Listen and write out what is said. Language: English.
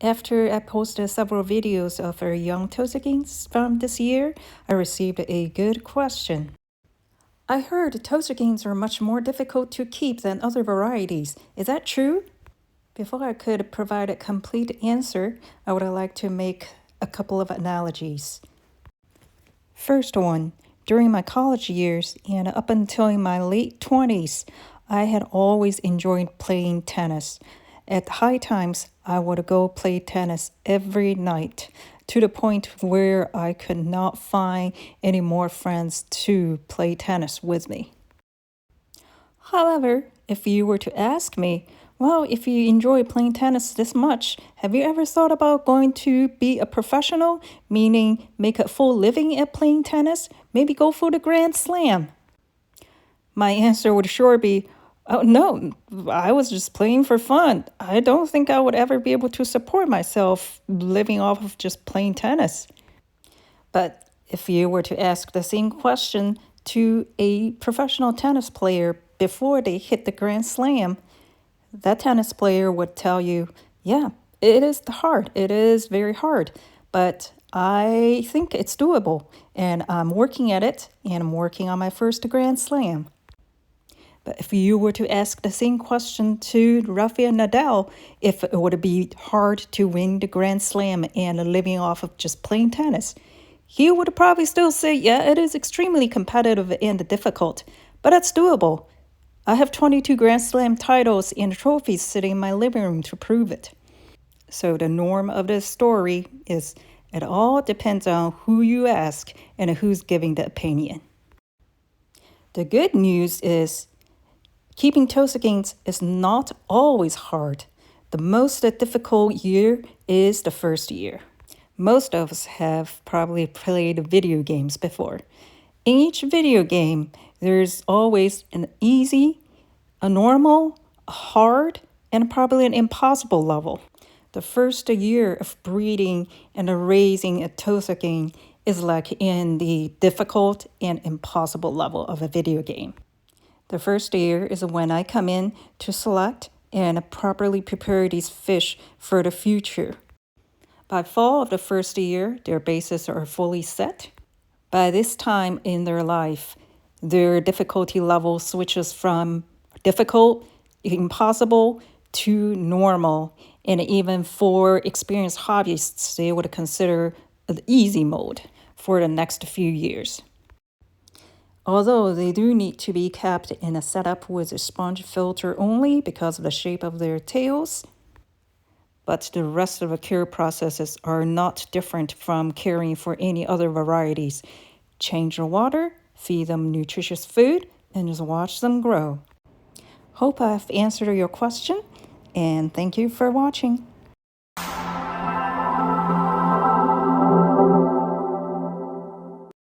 After I posted several videos of our young Tosakins from this year, I received a good question. I heard Tosakins are much more difficult to keep than other varieties. Is that true? Before I could provide a complete answer, I would like to make a couple of analogies. First one, during my college years and up until in my late 20s, I had always enjoyed playing tennis. At high times, I would go play tennis every night to the point where I could not find any more friends to play tennis with me. However, if you were to ask me, well, if you enjoy playing tennis this much, have you ever thought about going to be a professional, meaning make a full living at playing tennis? Maybe go for the Grand Slam? My answer would sure be, oh, no, I was just playing for fun. I don't think I would ever be able to support myself living off of just playing tennis. But if you were to ask the same question to a professional tennis player before they hit the Grand Slam, that tennis player would tell you, yeah, it is hard. It is very hard, but I think it's doable, and I'm working at it, and I'm working on my first Grand Slam. But if you were to ask the same question to Rafael Nadal, if it would be hard to win the Grand Slam and living off of just playing tennis, he would probably still say, yeah, it is extremely competitive and difficult, but it's doable. I have 22 Grand Slam titles and trophies sitting in my living room to prove it. So the norm of this story is it all depends on who you ask and who's giving the opinion. The good news is keeping Tosakins is not always hard. The most difficult year is the first year. Most of us have probably played video games before. In each video game, there's always an easy, a normal, a hard, and probably an impossible level. The first year of breeding and raising a Tosakin is like in the difficult and impossible level of a video game. The first year is when I come in to select and properly prepare these fish for the future. By fall of the first year, their bases are fully set. By this time in their life, their difficulty level switches from difficult, impossible, to normal. And even for experienced hobbyists, they would consider the easy mode for the next few years. Although they do need to be kept in a setup with a sponge filter only because of the shape of their tails, but the rest of the care processes are not different from caring for any other varieties. Change the water, feed them nutritious food, and just watch them grow. Hope I've answered your question, and thank you for watching.